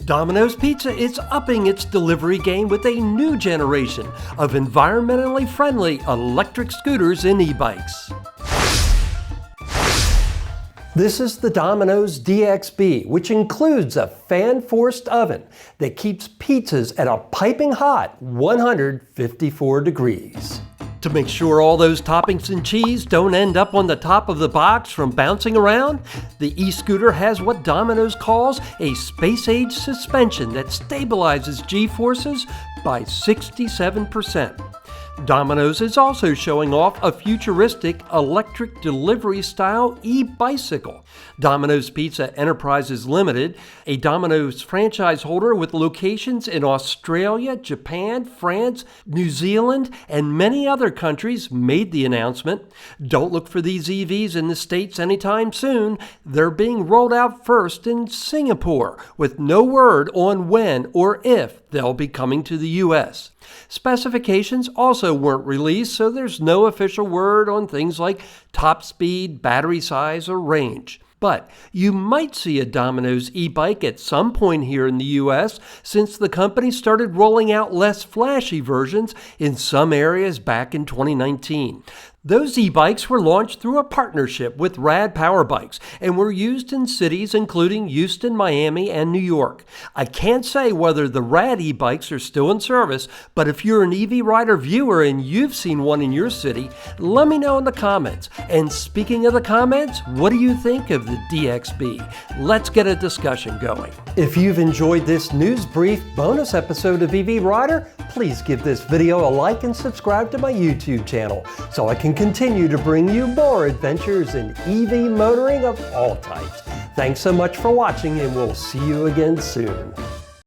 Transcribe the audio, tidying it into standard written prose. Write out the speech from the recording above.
Domino's Pizza is upping its delivery game with a new generation of environmentally friendly electric scooters and e-bikes. This is the Domino's DXB, which includes a fan-forced oven that keeps pizzas at a piping hot 154 degrees. To make sure all those toppings and cheese don't end up on the top of the box from bouncing around, the e-scooter has what Domino's calls a space-age suspension that stabilizes G-forces by 67%. Domino's is also showing off a futuristic electric delivery-style e-bicycle. Domino's Pizza Enterprises Limited, a Domino's franchise holder with locations in Australia, Japan, France, New Zealand, and many other countries, made the announcement. Don't look for these EVs in the States anytime soon. They're being rolled out first in Singapore, with no word on when or if they'll be coming to the U.S. Specifications also weren't released, so there's no official word on things like top speed, battery size, or range. But you might see a Domino's e-bike at some point here in the U.S. since the company started rolling out less flashy versions in some areas back in 2019. Those e-bikes were launched through a partnership with Rad Power Bikes and were used in cities including Houston, Miami, and New York. I can't say whether the Rad e-bikes are still in service, but if you're an EV Rider viewer and you've seen one in your city, let me know in the comments. And speaking of the comments, what do you think of the DXB? Let's get a discussion going. If you've enjoyed this news brief bonus episode of EV Rider, please give this video a like and subscribe to my YouTube channel so I can continue to bring you more adventures in EV motoring of all types. Thanks so much for watching, and we'll see you again soon.